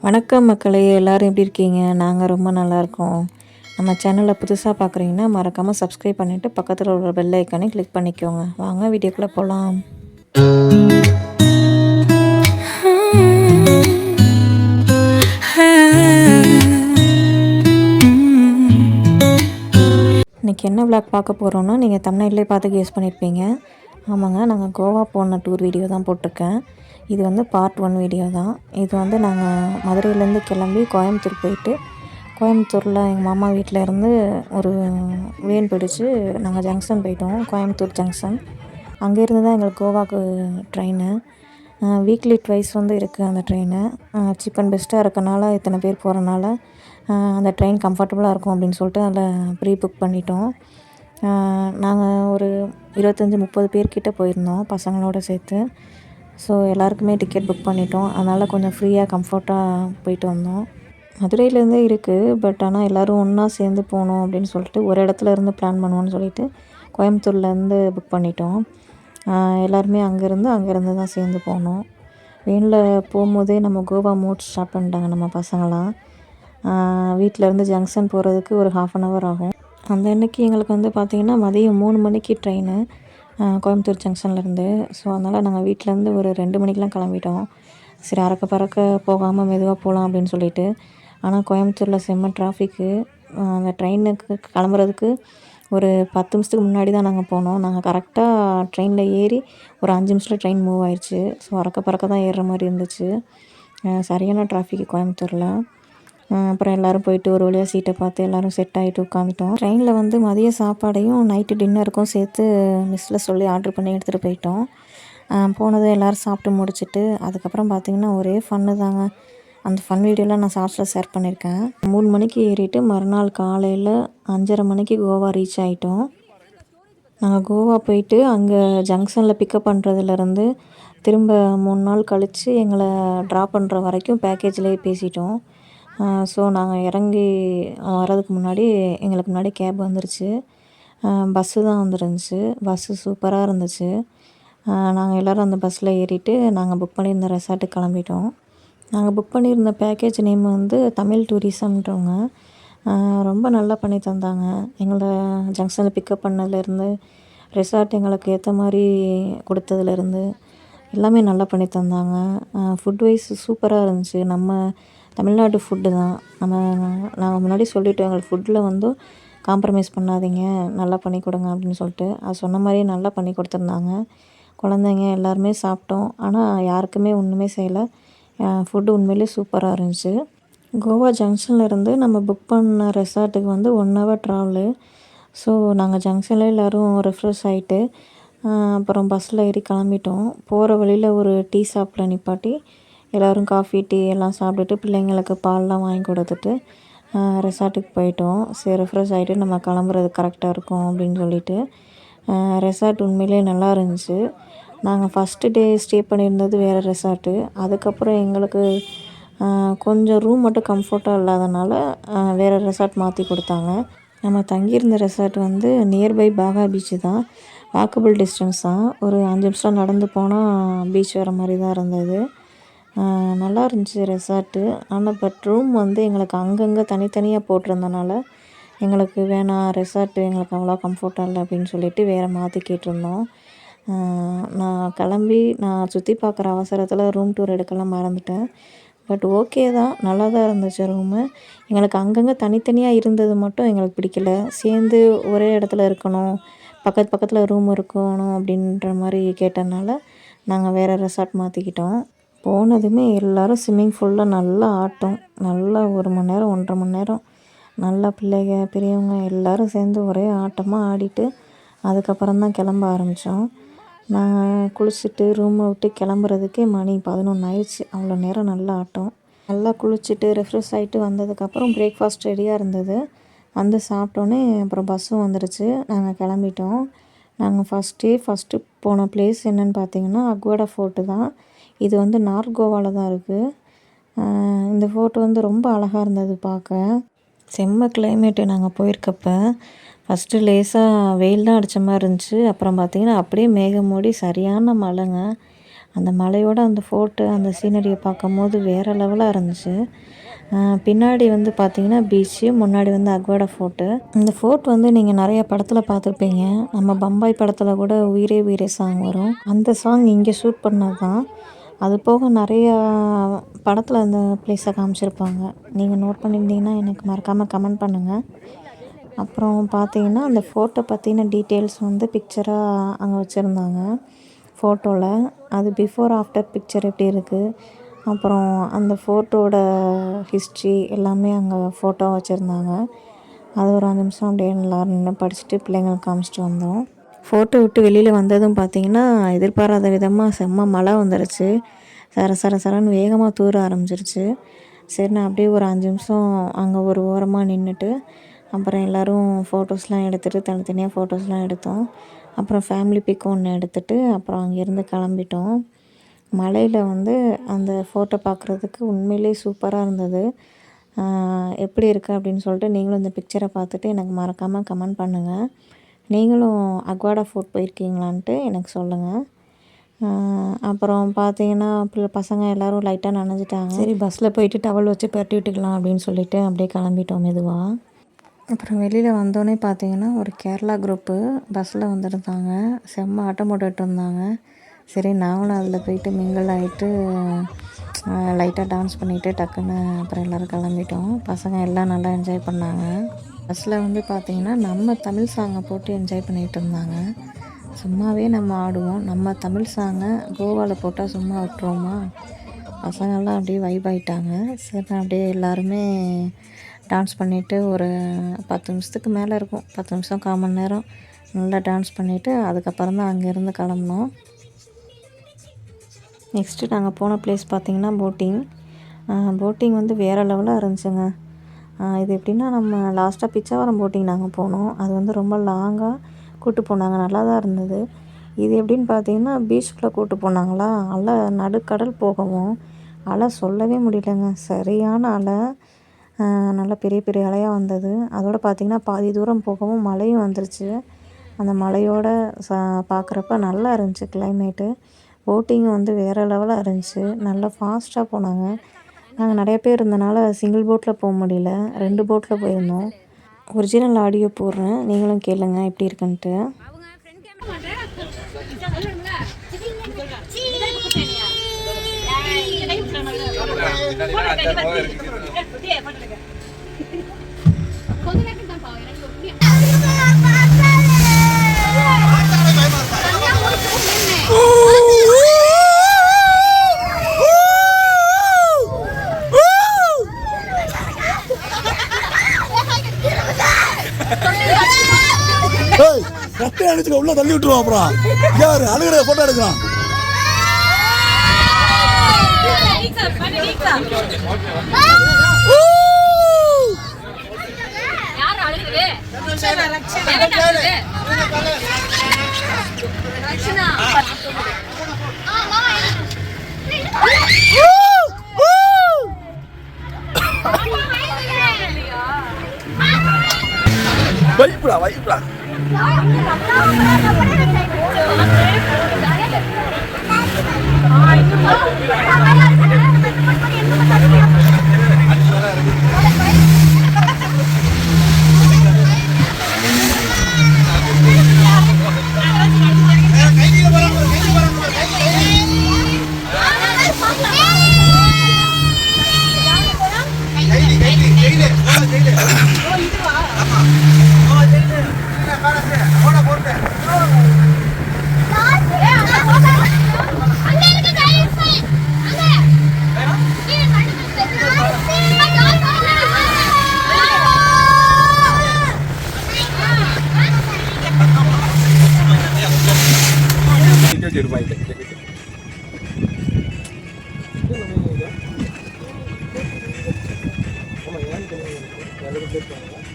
வணக்கம் மக்களே, எல்லோரும் எப்படி இருக்கீங்க? நாங்கள் ரொம்ப நல்லாயிருக்கோம். நம்ம சேனலை புதுசாக பார்க்குறீங்கன்னா மறக்காமல் சப்ஸ்கிரைப் பண்ணிவிட்டு பக்கத்தில் உள்ள பெல் ஐக்கானே கிளிக் பண்ணிக்கோங்க. வாங்க வீடியோக்குள்ளே போகலாம். இன்றைக்கி என்ன விளாக் பார்க்க போகிறோன்னா, நீங்கள் தமிழ்நாட்டிலே பார்த்து கெஸ் பண்ணியிருப்பீங்க. ஆமாங்க, நாங்கள் கோவா போன டூர் வீடியோ தான் போட்டிருக்கேன். இது வந்து பார்ட் 1 வீடியோ தான். இது வந்து நாங்கள் மதுரையிலேருந்து கிளம்பி கோயம்புத்தூர் போயிட்டு, கோயம்புத்தூரில் எங்கள் மாமா வீட்டில் இருந்து ஒரு வேன் பிடிச்சி நாங்கள் ஜங்ஷன் போயிட்டோம், கோயம்புத்தூர் ஜங்ஷன். அங்கேருந்து தான் எங்களுக்கு கோவாவுக்கு ட்ரெயின். வீக்லி ட்வைஸ் வந்து இருக்குது அந்த ட்ரெயின். சீப் அண்ட் பெஸ்ட்டாக இருக்கனால, இத்தனை பேர் போகிறனால அந்த ட்ரெயின் கம்ஃபர்டபுளாக இருக்கும் அப்படின்னு சொல்லிட்டு அதில் ப்ரீ புக் பண்ணிட்டோம். நாங்கள் ஒரு 25-30 பேர்கிட்ட போயிருந்தோம் பசங்களோடு சேர்த்து. ஸோ எல்லாருக்குமே டிக்கெட் புக் பண்ணிட்டோம். அதனால் கொஞ்சம் ஃப்ரீயாக கம்ஃபர்ட்டாக போயிட்டு வந்தோம். மதுரையிலேருந்தே இருக்குது, பட் ஆனால் எல்லோரும் ஒன்றா சேர்ந்து போகணும் அப்படின்னு சொல்லிட்டு ஒரு இடத்துல இருந்து பிளான் பண்ணுவோன்னு சொல்லிட்டு கோயம்புத்தூர்லேருந்து புக் பண்ணிட்டோம். எல்லாருமே அங்கேருந்து தான் சேர்ந்து போனோம். வேனில் போகும்போதே நம்ம கோவா மூட் ஸ்டார்ட் பண்ணிட்டாங்க நம்ம பசங்களாம். வீட்டிலேருந்து ஜங்ஷன் போகிறதுக்கு ஒரு 1/2 hour ஆகும். அந்த அன்னைக்கு எங்களுக்கு வந்து பார்த்திங்கன்னா மதியம் 3 மணிக்கு ட்ரெயின் கோயம்புத்தூர் ஜங்ஷன்லேருந்து. ஸோ அதனால் நாங்கள் வீட்டிலேருந்து ஒரு 2 மணிக்கெலாம் கிளம்பிட்டோம். சரி, அறக்க பறக்க போகாமல் மெதுவாக போகலாம் அப்படின்னு சொல்லிட்டு. ஆனால் கோயம்புத்தூரில் செம்ம டிராஃபிக்கு. அந்த ட்ரெயினுக்கு கிளம்புறதுக்கு ஒரு 10 நிமிஷத்துக்கு முன்னாடி தான் நாங்கள் போனோம். நாங்கள் கரெக்டாக ட்ரெயினில் ஏறி ஒரு 5 நிமிஷத்தில் ட்ரெயின் மூவ் ஆயிடுச்சு. ஸோ அறக்க பறக்க தான் ஏறுற மாதிரி இருந்துச்சு. சரியான டிராஃபிக்கு கோயம்புத்தூரில். அப்புறம் எல்லோரும் போயிட்டு ஒரு வழியாக சீட்டை பார்த்து எல்லோரும் செட் ஆகிட்டு உட்காந்துட்டோம். ட்ரெயினில் வந்து மதிய சாப்பாடையும் நைட்டு டின்னருக்கும் சேர்த்து மிஸ்ஸில் சொல்லி ஆர்டர் பண்ணி எடுத்துகிட்டு போயிட்டோம். போனதும் எல்லோரும் சாப்பிட்டு முடிச்சுட்டு அதுக்கப்புறம் பார்த்திங்கன்னா ஒரே ஃபன்னு தாங்க. அந்த ஃபன் வீடியோலாம் நான் ஷார்ட்ஸில் ஷேர் பண்ணியிருக்கேன். 3 மணிக்கு ஏறிட்டு மறுநாள் காலையில் 5:30 மணிக்கு கோவா ரீச் ஆகிட்டோம். நாங்கள் கோவா போயிட்டு அங்கே ஜங்ஷனில் பிக்கப் பண்ணுறதுலேருந்து திரும்ப 3 நாள் கழித்து எங்களை ட்ராப் பண்ணுற வரைக்கும் பேக்கேஜ்லேயே பேசிட்டோம். ஸோ நாங்கள் இறங்கி வர்றதுக்கு முன்னாடி எங்களுக்கு முன்னாடி கேப் வந்துருச்சு. பஸ்ஸு தான் வந்துருந்துச்சு. பஸ்ஸு சூப்பராக இருந்துச்சு. நாங்கள் எல்லோரும் அந்த பஸ்ஸில் ஏறிட்டு நாங்கள் புக் பண்ணியிருந்த ரெசார்ட்டுக்கு கிளம்பிட்டோம். நாங்கள் புக் பண்ணியிருந்த பேக்கேஜ் நேம் வந்து தமிழ் டூரிசம்ன்றவங்க. ரொம்ப நல்லா பண்ணி தந்தாங்க. எங்களை ஜங்ஷனில் பிக்கப் பண்ணதுலேருந்து ரெசார்ட் எங்களுக்கு ஏற்ற மாதிரி கொடுத்ததுலேருந்து எல்லாமே நல்லா பண்ணி தந்தாங்க. ஃபுட் வைஸ் சூப்பராக இருந்துச்சு. நம்ம தமிழ்நாட்டு ஃபுட்டு தான். நாங்கள் முன்னாடி சொல்லிவிட்டோம், எங்களுக்கு ஃபுட்டில் வந்து காம்ப்ரமைஸ் பண்ணாதீங்க, நல்லா பண்ணி கொடுங்க அப்படின்னு சொல்லிட்டு. அது சொன்ன மாதிரியே நல்லா பண்ணி கொடுத்துருந்தாங்க. குழந்தைங்க எல்லாருமே சாப்பிட்டோம். ஆனால் யாருக்குமே ஒன்றுமே செய்யலை. ஃபுட்டு உண்மையிலே சூப்பராக இருந்துச்சு. கோவா ஜங்ஷனில் இருந்து நம்ம புக் பண்ண ரெசார்ட்டுக்கு வந்து 1 hour ட்ராவலு. ஸோ நாங்கள் ஜங்ஷனில் எல்லோரும் ரெஃப்ரெஷ் ஆகிட்டு அப்புறம் பஸ்ஸில் ஏறி கிளம்பிட்டோம். போகிற வழியில் ஒரு டீ ஷாப்பில் நிப்பாட்டி எல்லோரும் காஃபி டீ எல்லாம் சாப்பிட்டுட்டு பிள்ளைங்களுக்கு பால்லாம் வாங்கி கொடுத்துட்டு ரெசார்ட்டுக்கு போயிட்டோம். சரி, ரெஃப்ரெஷ் ஆகிட்டு நம்ம கிளம்புறது கரெக்டாக இருக்கும் அப்படின்னு சொல்லிட்டு. ரெசார்ட் உண்மையிலே நல்லா இருந்துச்சு. நாங்கள் ஃபஸ்ட்டு டே ஸ்டே பண்ணியிருந்தது வேறு ரெசார்ட்டு. அதுக்கப்புறம் எங்களுக்கு கொஞ்சம் ரூம் மட்டும் கம்ஃபர்ட்டாக இல்லாதனால வேறு ரெசார்ட் மாற்றி கொடுத்தாங்க. நம்ம தங்கியிருந்த ரெசார்ட் வந்து நியர்பை பாகா பீச்சு தான். வாக்கபிள் டிஸ்டன்ஸ் தான். ஒரு 5 நிமிஷம் நடந்து போனால் பீச் வர மாதிரி தான் இருந்தது. நல்லா இருந்துச்சு ரெசார்ட்டு. ஆனால் பட் ரூம் வந்து எங்களுக்கு அங்கங்கே தனித்தனியாக போட்டிருந்தனால எங்களுக்கு வேணாம், ரெசார்ட்டு எங்களுக்கு அவ்வளோ கம்ஃபர்ட்டாக இல்லை அப்படின்னு சொல்லிட்டு வேறு மாற்றி கேட்டிருந்தோம். நான் சுற்றி பார்க்குற அவசரத்தில் ரூம் டூர் எடுக்கலாம் மறந்துட்டேன். பட் ஓகே தான், நல்லா தான் இருந்துச்சு ரூமு. எங்களுக்கு அங்கங்கே தனித்தனியாக இருந்தது மட்டும் எங்களுக்கு பிடிக்கல. சேர்ந்து ஒரே இடத்துல இருக்கணும், பக்கத்தில் ரூம் இருக்கணும் அப்படின்ற மாதிரி கேட்டனால நாங்கள் வேறு ரெசார்ட் மாற்றிக்கிட்டோம். போனதுமே எல்லோரும் ஸ்விம்மிங் பூலில் நல்லா ஆட்டம். நல்லா 1 மணி நேரம் 1.5 மணி நேரம் நல்லா பிள்ளைங்க பெரியவங்க எல்லோரும் சேர்ந்து ஒரே ஆட்டமாக ஆடிட்டு அதுக்கப்புறம் தான் கிளம்ப ஆரம்பித்தோம். நாங்கள் குளிச்சுட்டு ரூமை விட்டு கிளம்புறதுக்கே மணி 11 ஆயிடுச்சு. அவ்வளோ நேரம் நல்லா ஆட்டம். நல்லா குளிச்சுட்டு ரெஃப்ரெஷ் ஆகிட்டு வந்ததுக்கப்புறம் பிரேக்ஃபாஸ்ட் ரெடியாக இருந்தது. வந்து சாப்பிட்டோன்னே அப்புறம் பஸ்ஸும் வந்துடுச்சு. நாங்கள் கிளம்பிட்டோம். நாங்கள் ஃபஸ்ட்டு போன பிளேஸ் என்னென்னு பார்த்தீங்கன்னா அக்வாடா ஃபோர்ட்டு தான். இது வந்து நார்த் கோவாவில் தான் இருக்குது. இந்த ஃபோர்ட் வந்து ரொம்ப அழகாக இருந்தது பார்க்க. செம்ம கிளைமேட்டு நாங்கள் போயிருக்கப்போ. ஃபஸ்ட்டு லேசாக வெயில் தான் அடித்த மாதிரி இருந்துச்சு. அப்புறம் பார்த்திங்கன்னா அப்படியே மேகம் மூடி சரியான மழைங்க. அந்த மலையோட அந்த ஃபோர்ட்டு அந்த சீனரியை பார்க்கும்போது வேறு லெவலாக இருந்துச்சு. பின்னாடி வந்து பார்த்திங்கன்னா பீச்சு, முன்னாடி வந்து அக்வாடா ஃபோர்ட்டு. இந்த ஃபோர்ட் வந்து நீங்கள் நிறைய படத்தில் பார்த்துருப்பீங்க. நம்ம பம்பாய் படத்தில் கூட உயிரே உயிரே சாங் வரும். அந்த சாங் இங்கே ஷூட் பண்ணது தான். அது போக நிறையா படத்தில் அந்த ப்ளேஸை காமிச்சிருப்பாங்க. நீங்கள் நோட் பண்ணியிருந்தீங்கன்னா எனக்கு மறக்காமல் கமெண்ட் பண்ணுங்கள். அப்புறம் பார்த்தீங்கன்னா அந்த ஃபோட்டோ பற்றின டீட்டெயில்ஸ் வந்து பிக்சராக அங்கே வச்சுருந்தாங்க ஃபோட்டோவில். அது பிஃபோர் ஆஃப்டர் பிக்சர் எப்படி இருக்குது, அப்புறம் அந்த ஃபோட்டோட ஹிஸ்ட்ரி எல்லாமே அங்கே ஃபோட்டோ வச்சுருந்தாங்க. அது ஒரு 5 நிமிஷம் அப்படியே எல்லோரும் நின்று படிச்சுட்டு பிள்ளைங்களுக்கு காமிச்சிட்டு வந்தோம். ஃபோட்டோ விட்டு வெளியில் வந்ததும் பார்த்திங்கன்னா எதிர்பாராத விதமாக செம்ம மழை வந்துருச்சு. சர சர சரன்னு வேகமாக தூர ஆரம்பிச்சிருச்சு. சரி நான் அப்படியே ஒரு 5 நிமிஷம் அங்கே ஒரு ஓரமாக நின்றுட்டு அப்புறம் எல்லோரும் ஃபோட்டோஸ்லாம் எடுத்துகிட்டு தனித்தனியாக ஃபோட்டோஸ்லாம் எடுத்தோம். அப்புறம் ஃபேமிலி பிக் ஒன்று எடுத்துகிட்டு அப்புறம் அங்கேருந்து கிளம்பிட்டோம். மலையில் வந்து அந்த ஃபோட்டோ பார்க்குறதுக்கு உண்மையிலே சூப்பராக இருந்தது. எப்படி இருக்குது அப்படின்னு சொல்லிட்டு நீங்களும் இந்த பிக்சரை பார்த்துட்டு எனக்கு மறக்காமல் கமெண்ட் பண்ணுங்கள். நீங்களும் அக்வாடா ஃபோர்ட் போயிருக்கீங்களான்ட்டு எனக்கு சொல்லுங்கள். அப்புறம் பார்த்தீங்கன்னா பசங்க எல்லோரும் லைட்டாக நனைஞ்சிட்டாங்க. சரி பஸ்ஸில் போயிட்டு டவல் வச்சு பரட்டி விட்டுக்கலாம் அப்படின்னு சொல்லிட்டு அப்படியே கிளம்பிட்டோம் மெதுவாக. அப்புறம் வெளியில் வந்தோடனே பார்த்தீங்கன்னா ஒரு கேரளா குரூப்பு பஸ்ஸில் வந்துருந்தாங்க. செம்ம ஆட்டம் போட்டுட்டு இருந்தாங்க. சரி நாங்களும் அதில் போயிட்டு மிங்கிள் ஆகிட்டு லைட்டாக டான்ஸ் பண்ணிவிட்டு டக்குன்னு அப்புறம் எல்லோரும் கிளம்பிட்டோம். பசங்க எல்லாம் நல்லா என்ஜாய் பண்ணாங்க. பஸ்ஸில் வந்து பார்த்திங்கன்னா நம்ம தமிழ் சாங்கை போட்டு என்ஜாய் பண்ணிகிட்டு இருந்தாங்க. சும்மாவே நம்ம ஆடுவோம், நம்ம தமிழ் சாங்கை கோவாவில் போட்டால் சும்மா விட்டுருவோமா? பசங்கள்லாம் அப்படியே வைப் ஆகிட்டாங்க. சரி அப்படியே எல்லாருமே டான்ஸ் பண்ணிவிட்டு ஒரு 10 நிமிஷத்துக்கு மேலே இருக்கும், 10 நிமிஷம் 1/4 மணி நேரம் நல்லா டான்ஸ் பண்ணிவிட்டு அதுக்கப்புறம் தான் அங்கேருந்து கிளம்புனோம். நெக்ஸ்ட்டு நாங்கள் போன ப்ளேஸ் பார்த்திங்கன்னா போட்டிங். போட்டிங் வந்து வேறு லெவலாக இருந்துச்சுங்க. இது எப்படின்னா நம்ம லாஸ்ட்டாக பிச்சாவரம் போட்டிங் நாங்கள் போனோம். அது வந்து ரொம்ப லாங்காக கூப்பிட்டு போனாங்க, நல்லா தான் இருந்தது. இது எப்படின்னு பார்த்தீங்கன்னா பீச்சுக்குள்ளே கூப்பிட்டு போனாங்களா, அலை நடுக்கடல் போகவும் அலை சொல்லவே முடியலங்க. சரியான அலை, நல்லா பெரிய பெரிய அலையாக வந்தது. அதோடு பார்த்திங்கன்னா பாதி தூரம் போகவும் மழையும் வந்துருச்சு. அந்த மலையோடு பார்க்குறப்ப நல்லா இருந்துச்சு கிளைமேட்டு. போட்டிங்கும் வந்து வேறு லெவலாக இருந்துச்சு. நல்லா ஃபாஸ்ட்டாக போனாங்க. நாங்கள் நிறைய பேர் இருந்தனால சிங்கிள் போட்டில் போக முடியல, 2 போட்டில் போயிருந்தோம். ஒரிஜினல் ஆடியோ போடுறேன், நீங்களும் கேளுங்க எப்படி இருக்குன்ட்டு. உள்ள தள்ளி விட்டுருவோம். அப்புறம் யாரு அழுகிற போட்டோ எடுக்கலாம். வைப்ரா வைப்ரா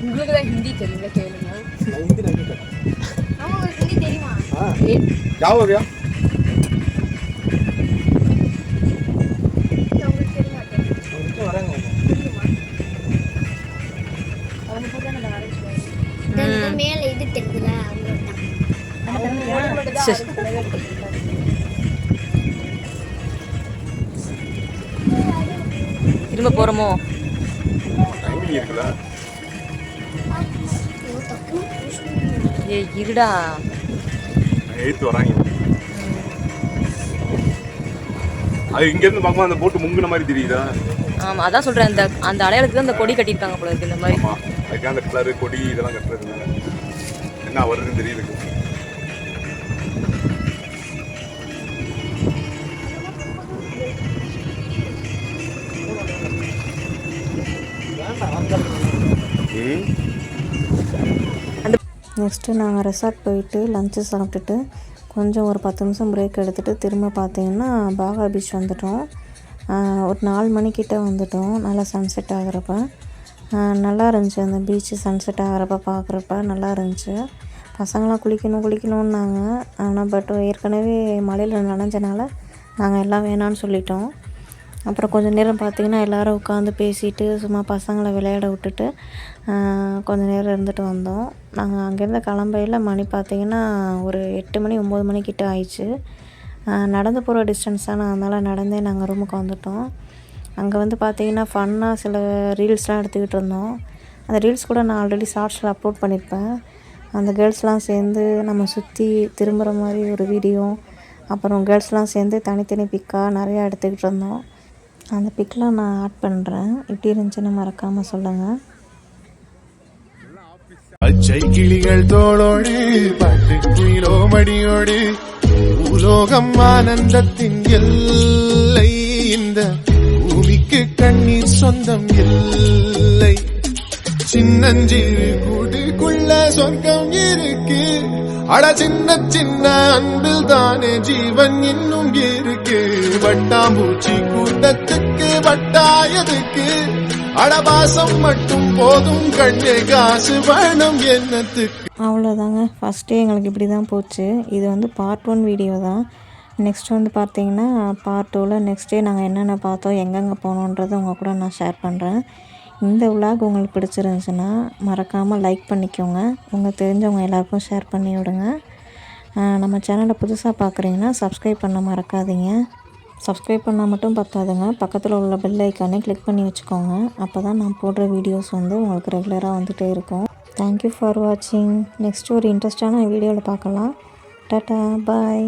உங்களுக்கு தான் ஹிந்தி தெரியல, கேளுங்க. ஹிந்தி தெரியுமா? क्या हो गया? மேல இது தெரியுதுல, போகிறோமோ? டைமிங் இருக்குல்ல. ஏய் இருடா, 8 வராங்க. அது இங்கேருந்து பார்க்கும்போது அந்த போட்டு முங்குன மாதிரி தெரியுதா? ஆமாம் அதான் சொல்கிறேன். அந்த அடையாளத்துக்கு அந்த கொடி கட்டியிருக்காங்க போல இருக்கு. இந்த மாதிரி அதுக்கு அந்த கலரு கொடி இதெல்லாம் கட்டுறதுனால என்ன வருதுன்னு தெரியுது. நெக்ஸ்ட்டு நாங்கள் ரெசார்ட் போயிட்டு லஞ்சு சாப்பிட்டுட்டு கொஞ்சம் ஒரு 10 நிமிஷம் பிரேக் எடுத்துகிட்டு திரும்ப பார்த்தீங்கன்னா பாகா பீச் வந்துட்டோம். ஒரு 4 மணிக்கிட்ட வந்துட்டோம். நல்லா சன்செட் ஆகிறப்ப நல்லா இருந்துச்சு. அந்த பீச்சு சன்செட் ஆகிறப்ப பார்க்குறப்ப நல்லா இருந்துச்சு. பசங்களாம் குளிக்கணுன்னாங்க. ஆனால் ஏற்கனவே மழையில் நனைஞ்சனால நாங்கள் எல்லாம் வேணான்னு சொல்லிட்டோம். அப்புறம் கொஞ்சம் நேரம் பார்த்திங்கன்னா எல்லோரும் உட்காந்து பேசிட்டு சும்மா பசங்களை விளையாட விட்டுட்டு கொஞ்சம் நேரம் இருந்துட்டு வந்தோம். நாங்கள் அங்கேருந்து கிளம்பையில் மணி பார்த்திங்கன்னா ஒரு 8 மணி 9 மணிக்கிட்ட ஆயிடுச்சு. நடந்து போகிற டிஸ்டன்ஸ் தான், அதனால் நடந்தே நாங்கள் ரூமுக்கு வந்துட்டோம். அங்கே வந்து பார்த்திங்கன்னா ஃபன்னாக சில ரீல்ஸ்லாம் எடுத்துக்கிட்டு இருந்தோம். அந்த ரீல்ஸ் கூட நான் ஆல்ரெடி ஷார்ட்ஸில் அப்லோட் பண்ணியிருப்பேன். அந்த கேர்ள்ஸ்லாம் சேர்ந்து நம்ம சுற்றி திரும்புகிற மாதிரி ஒரு வீடியோ, அப்புறம் கேர்ள்ஸ்லாம் சேர்ந்து தனித்தனி பிக்காக நிறையா எடுத்துக்கிட்டு இருந்தோம். அந்த பிக்லாம் நான் ஆட் பண்ணுறேன். எப்படி இருந்துச்சுன்னு மறக்காமல் சொல்லுங்கள். பச்சை கிளிகள் தோளோடு பாட்டு குயிலோ மடியோடு உலோகம் ஆனந்தத்தின் எல்லை. இந்த பூமிக்கு கண்ணீர் சொந்தம் இல்லை. சின்னஞ்சிறு கூட்டுக்குள்ள சொர்க்கம் இருக்கு. அட சின்ன சின்ன அன்பில் தானே ஜீவன் இன்னும் இருக்கு. வட்டாம்பூச்சி கூட்டத்துக்கு வட்டாயதுக்கு அடபாசம் மட்டும் போதும் கண்ணே, காசு வேணும் என்னத்துக்கு. அவ்வளோதாங்க. ஃபஸ்ட்டே எங்களுக்கு இப்படி தான் போச்சு. இது வந்து பார்ட் 1 வீடியோ தான். நெக்ஸ்ட் வந்து பார்த்தீங்கன்னா பார்ட் 2ல் நெக்ஸ்ட் டே நாங்கள் என்னென்ன பார்த்தோம், எங்கெங்கே போனோன்றதை உங்கள் கூட நான் ஷேர் பண்ணுறேன். இந்த விலாக் உங்களுக்கு பிடிச்சிருந்துச்சுன்னா மறக்காமல் லைக் பண்ணிக்கோங்க. உங்களுக்கு தெரிஞ்சவங்க எல்லாருக்கும் ஷேர் பண்ணி விடுங்க. நம்ம சேனலை புதுசாக பார்க்குறீங்கன்னா சப்ஸ்கிரைப் பண்ண மறக்காதீங்க. சப்ஸ்கிரைப் பண்ணால் மட்டும் பத்தாதுங்க, பக்கத்தில் உள்ள பெல் ஐக்கானே கிளிக் பண்ணி வச்சுக்கோங்க. அப்போ தான் நான் போடுற வீடியோஸ் வந்து உங்களுக்கு ரெகுலராக வந்துகிட்டே இருக்கும். தேங்க்யூ ஃபார் வாட்சிங். நெக்ஸ்ட் ஒரு இன்ட்ரெஸ்டான வீடியோவில் பார்க்கலாம். டாட்டா, பாய்.